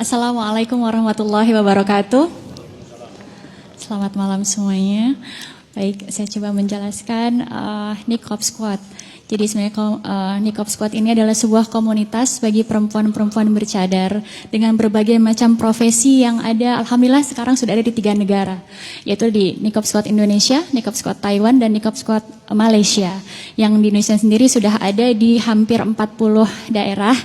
Assalamualaikum warahmatullahi wabarakatuh. Selamat malam semuanya. Baik, saya coba menjelaskan Niqab Squad. Jadi sebenarnya Niqab Squad ini adalah sebuah komunitas bagi perempuan-perempuan bercadar dengan berbagai macam profesi yang ada. Alhamdulillah sekarang sudah ada di 3 negara, yaitu di Niqab Squad Indonesia, Niqab Squad Taiwan, dan Niqab Squad Malaysia. Yang di Indonesia sendiri sudah ada di hampir 40 daerah,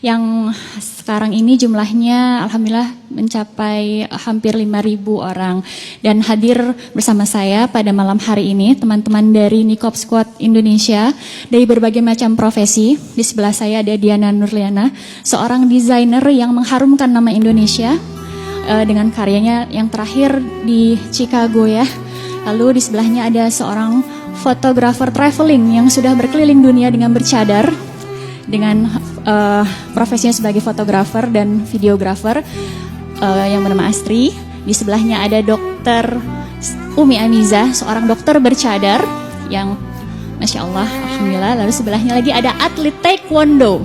yang sekarang ini jumlahnya alhamdulillah mencapai hampir 5.000 orang. Dan hadir bersama saya pada malam hari ini teman-teman dari Niqab Squad Indonesia dari berbagai macam profesi. Di sebelah saya ada Diana Nurliana, seorang desainer yang mengharumkan nama Indonesia dengan karyanya yang terakhir di Chicago ya. Lalu di sebelahnya ada seorang fotografer traveling yang sudah berkeliling dunia dengan bercadar, dengan profesinya sebagai fotografer dan videografer, yang bernama Astri. Di sebelahnya ada Dokter Umi Amiza, seorang dokter bercadar yang Masya Allah, Alhamdulillah. Lalu sebelahnya lagi ada atlet taekwondo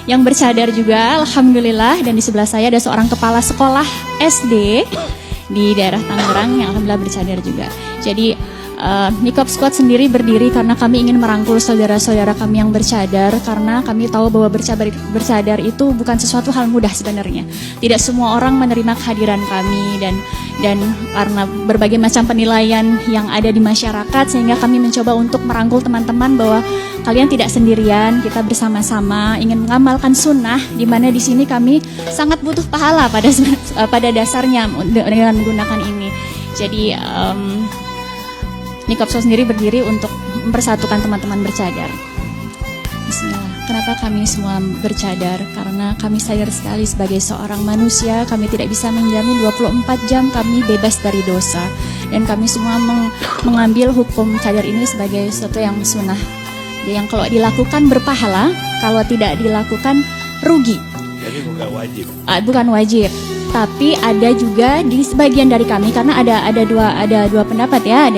yang bercadar juga, Alhamdulillah. Dan di sebelah saya ada seorang kepala sekolah SD di daerah Tangerang yang Alhamdulillah bercadar juga. Jadi Niqab Squad sendiri berdiri karena kami ingin merangkul saudara-saudara kami yang bercadar, karena kami tahu bahwa bercadar itu bukan sesuatu hal mudah sebenarnya. Tidak semua orang menerima kehadiran kami, dan karena berbagai macam penilaian yang ada di masyarakat, sehingga kami mencoba untuk merangkul teman-teman bahwa kalian tidak sendirian, kita bersama-sama ingin mengamalkan sunnah, di mana di sini kami sangat butuh pahala pada dasarnya dengan menggunakan ini. Jadi Niqab Squad sendiri berdiri untuk mempersatukan teman-teman bercadar. Bismillah. Kenapa kami semua bercadar? Karena kami sadar sekali sebagai seorang manusia, kami tidak bisa menjamin 24 jam kami bebas dari dosa. Dan kami semua mengambil hukum cadar ini sebagai sesuatu yang sunnah. Yang kalau dilakukan berpahala, kalau tidak dilakukan rugi. Jadi bukan wajib. Bukan wajib. Tapi ada juga di sebagian dari kami, karena ada dua pendapat ya,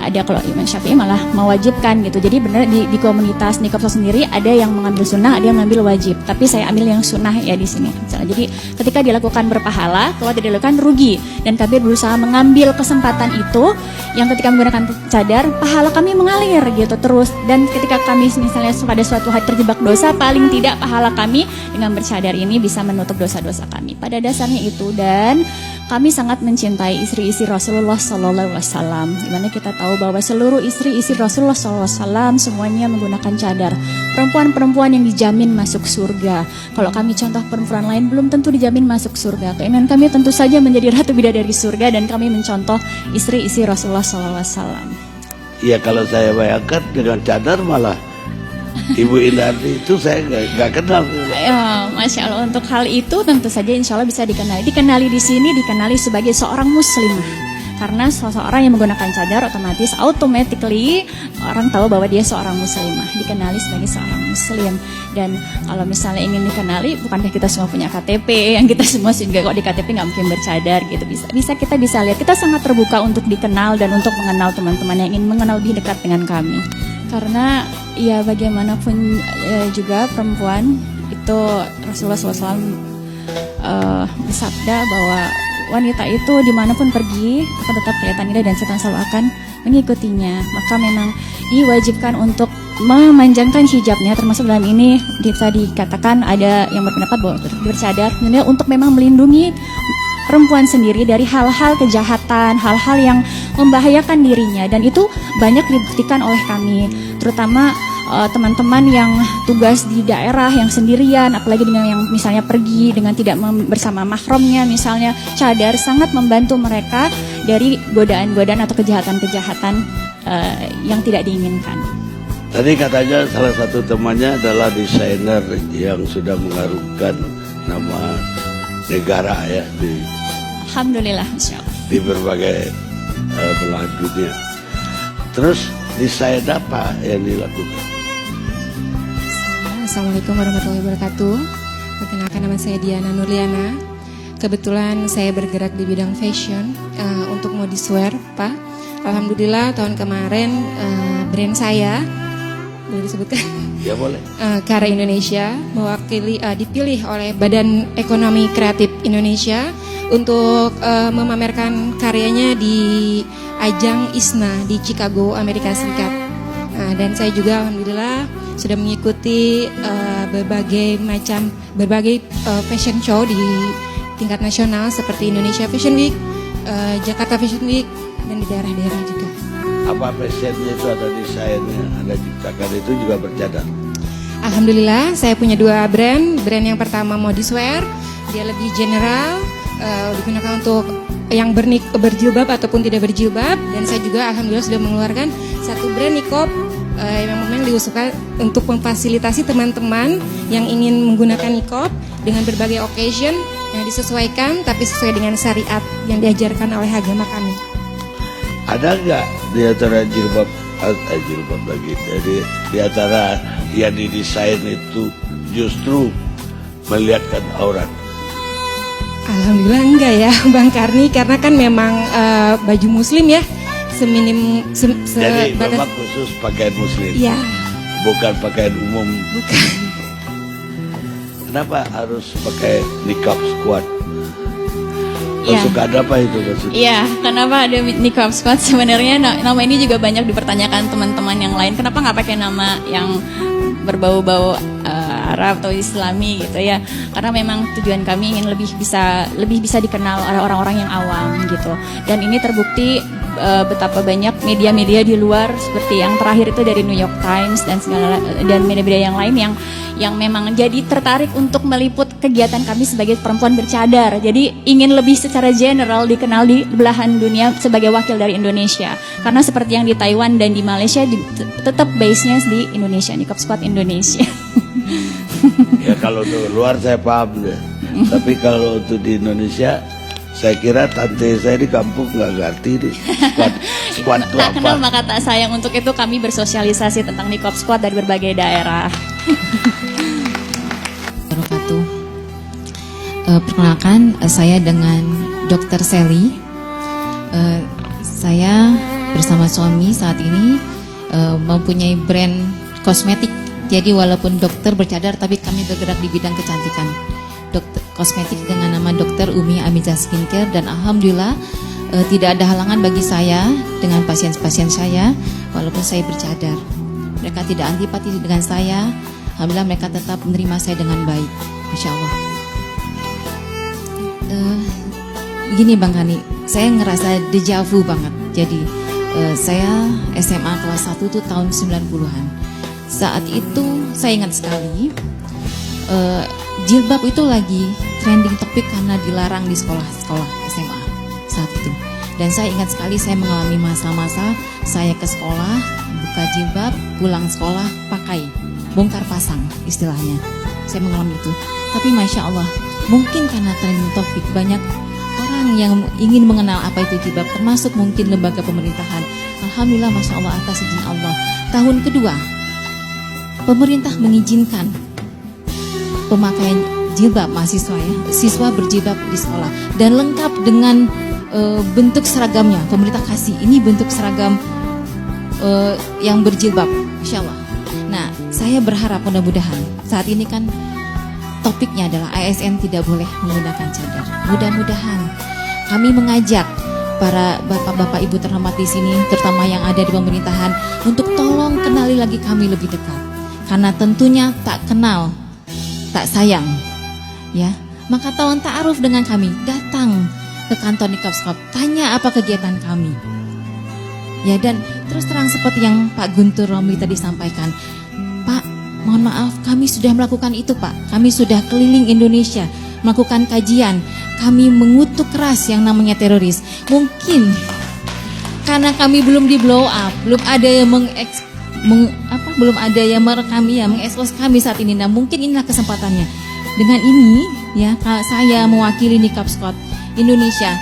ada kalau Imam Syafi'i malah mewajibkan gitu. Jadi benar di komunitas Niqab Squad sendiri ada yang mengambil sunnah, ada yang mengambil wajib. Tapi saya ambil yang sunnah ya di sini. Jadi ketika dilakukan berpahala, kalau tidak dilakukan rugi. Dan kami berusaha mengambil kesempatan itu, yang ketika menggunakan cadar, pahala kami mengalir gitu terus. Dan ketika kami misalnya pada suatu hari terjebak dosa, paling tidak pahala kami dengan bercadar ini bisa menutup dosa-dosa kami. Pada dasarnya itu, dan kami sangat mencintai istri-istri Rasulullah SAW, dimana kita tahu bahwa seluruh istri-istri Rasulullah SAW semuanya menggunakan cadar. Perempuan-perempuan yang dijamin masuk surga. Kalau kami contoh perempuan lain belum tentu dijamin masuk surga. Keinginan kami tentu saja menjadi ratu bidadari surga, dan kami mencontoh istri-istri Rasulullah SAW. Iya, kalau saya bayangkan dengan cadar malah Ibu Indarti itu saya nggak kenal. Ya, Masya Allah, untuk hal itu tentu saja insya Allah bisa dikenali di sini, dikenali sebagai seorang muslimah. Karena seseorang yang menggunakan cadar otomatis automatically orang tahu bahwa dia seorang muslimah, dikenali sebagai seorang muslim. Dan kalau misalnya ingin dikenali, bukankah kita semua punya KTP, yang kita semua juga kok di KTP nggak mungkin bercadar gitu. Kita bisa lihat, kita sangat terbuka untuk dikenal dan untuk mengenal teman-teman yang ingin mengenal lebih dekat dengan kami. Karena ya bagaimanapun juga perempuan itu, Rasulullah SAW bersabda bahwa wanita itu dimanapun pergi akan tetap kelihatan indah dan setan selalu akan mengikutinya. Maka memang diwajibkan untuk memanjangkan hijabnya, termasuk dalam ini bisa dikatakan ada yang berpendapat bahwa bercadar sebenarnya untuk memang melindungi perempuan sendiri dari hal-hal kejahatan, hal-hal yang membahayakan dirinya. Dan itu banyak dibuktikan oleh kami, terutama teman-teman yang tugas di daerah yang sendirian, apalagi dengan yang misalnya pergi dengan tidak bersama mahramnya, misalnya cadar sangat membantu mereka dari godaan-godaan atau kejahatan-kejahatan yang tidak diinginkan. Tadi katanya salah satu temannya adalah desainer yang sudah mengharumkan nama negara ya Alhamdulillah, Insya Allah, di berbagai belahan dunia. Terus desain apa yang dilakukan? Assalamualaikum warahmatullahi wabarakatuh. Perkenalkan, nama saya Diana Nurliana. Kebetulan saya bergerak di bidang fashion untuk modiswear, Pak. Alhamdulillah tahun kemarin brand saya boleh disebutkan? Ya boleh. Karya Indonesia dipilih oleh Badan Ekonomi Kreatif Indonesia untuk memamerkan karyanya di ajang ISNA di Chicago, Amerika Serikat. Dan saya juga alhamdulillah sudah mengikuti berbagai fashion show di tingkat nasional seperti Indonesia Fashion Week, Jakarta Fashion Week, dan di daerah-daerah juga. Apa fashionnya itu, ada desainnya, ada ciptakan, itu juga bercadar? Alhamdulillah saya punya 2 brand. Brand yang pertama Modiswear, dia lebih general, digunakan untuk yang berjilbab ataupun tidak berjilbab. Dan saya juga alhamdulillah sudah mengeluarkan 1 brand niqab yang memang diusulkan untuk memfasilitasi teman-teman yang ingin menggunakan niqab dengan berbagai occasion yang disesuaikan tapi sesuai dengan syariat yang diajarkan oleh agama kami. Ada nggak di antara jilbab lagi, jadi di antara yang didesain itu justru melihatkan aurat? Alhamdulillah enggak ya Bang Karni, karena kan memang baju muslim ya, Jadi memang khusus pakaian muslim? Ya. Bukan pakaian umum? Bukan. Kenapa harus pakai niqab squad? Iya. Masukan apa itu maksudnya? Iya, kenapa ada niqab squad? Sebenarnya nama ini juga banyak dipertanyakan teman-teman yang lain. Kenapa nggak pakai nama yang berbau-bau Arab atau Islami gitu ya? Karena memang tujuan kami ingin lebih bisa dikenal oleh orang-orang yang awam gitu. Dan ini terbukti betapa banyak media-media di luar seperti yang terakhir itu dari New York Times dan media-media yang lain yang memang jadi tertarik untuk meliput kegiatan kami sebagai perempuan bercadar. Jadi ingin lebih secara general dikenal di belahan dunia sebagai wakil dari Indonesia. Karena seperti yang di Taiwan dan di Malaysia tetap base-nya di Indonesia, niqab squad Indonesia. Ya kalau untuk luar saya paham deh. Tapi kalau untuk di Indonesia, saya kira tante saya di kampung nggak ngerti nih squad itu apa. Kenal maka tak sayang, untuk itu kami bersosialisasi tentang niqab squad dari berbagai daerah. Perkenalkan, saya dengan Dr. Sally. Saya bersama suami saat ini mempunyai brand kosmetik. Jadi walaupun dokter bercadar, tapi kami bergerak di bidang kecantikan. Dokter kosmetik dengan nama Dr. Umi Amiza Skincare, dan alhamdulillah tidak ada halangan bagi saya dengan pasien-pasien saya walaupun saya bercadar. Mereka tidak antipati dengan saya. Alhamdulillah mereka tetap menerima saya dengan baik. Masya Allah. Begini Bang Hani, saya ngerasa deja vu banget. Jadi saya SMA kelas 1 itu tahun 90-an. Saat itu saya ingat sekali jilbab itu lagi trending topik karena dilarang di sekolah-sekolah SMA saat itu. Dan saya ingat sekali saya mengalami masa-masa saya ke sekolah, buka jilbab, pulang sekolah pakai, bongkar pasang istilahnya. Saya mengalami itu. Tapi Masya Allah, mungkin karena trending topik banyak orang yang ingin mengenal apa itu jilbab, termasuk mungkin lembaga pemerintahan. Alhamdulillah Masya Allah atas izin Allah. Tahun kedua, pemerintah mengizinkan pemakaian jilbab mahasiswa ya, siswa berjilbab di sekolah dan lengkap dengan bentuk seragamnya. Pemerintah kasih ini bentuk seragam yang berjilbab, Insya Allah. Nah, saya berharap mudah-mudahan saat ini kan topiknya adalah ASN tidak boleh menggunakan cadar. Mudah-mudahan kami mengajak para bapak-bapak ibu terhormat di sini, terutama yang ada di pemerintahan, untuk tolong kenali lagi kami lebih dekat. Karena tentunya tak kenal, tak sayang, ya. Maka tolong ta'aruf dengan kami, datang ke kantor Niqab Squad, tanya apa kegiatan kami. Ya, dan terus terang seperti yang Pak Guntur Romli tadi sampaikan, Pak, mohon maaf, kami sudah melakukan itu Pak. Kami sudah keliling Indonesia, melakukan kajian. Kami mengutuk keras yang namanya teroris. Mungkin karena kami belum di blow up, belum ada yang belum ada yang merekam ya, mengekspos kami saat ini. Nah, mungkin inilah kesempatannya. Dengan ini, ya, saya mewakili Niqab Squad Indonesia.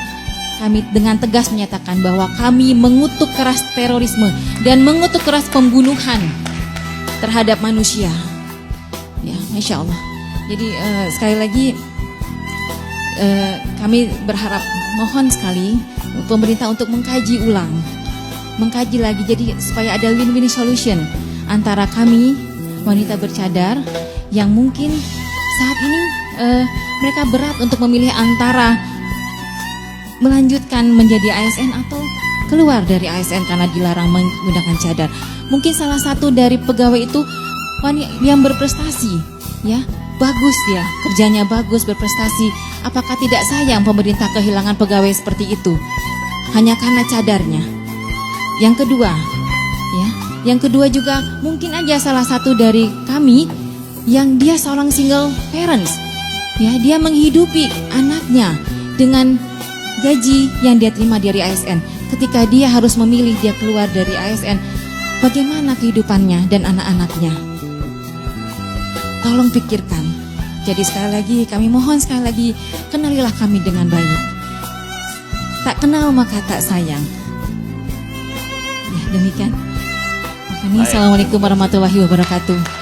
Kami dengan tegas menyatakan bahwa kami mengutuk keras terorisme dan mengutuk keras pembunuhan terhadap manusia. Ya, Masya Allah. Jadi sekali lagi kami berharap, mohon sekali pemerintah untuk mengkaji ulang, mengkaji lagi, jadi supaya ada win-win solution antara kami wanita bercadar yang mungkin saat ini mereka berat untuk memilih antara melanjutkan menjadi ASN atau keluar dari ASN karena dilarang menggunakan cadar. Mungkin salah satu dari pegawai itu yang berprestasi, ya, bagus dia, kerjanya bagus, berprestasi. Apakah tidak sayang pemerintah kehilangan pegawai seperti itu hanya karena cadarnya? Yang kedua, ya, yang kedua juga mungkin aja salah satu dari kami yang dia seorang single parents, ya, dia menghidupi anaknya dengan gaji yang dia terima dari ASN. Ketika dia harus memilih dia keluar dari ASN, bagaimana kehidupannya dan anak-anaknya? Tolong pikirkan. Jadi sekali lagi kami mohon sekali lagi, kenalilah kami dengan baik. Tak kenal maka tak sayang. Ya, demikian. Assalamualaikum warahmatullahi wabarakatuh.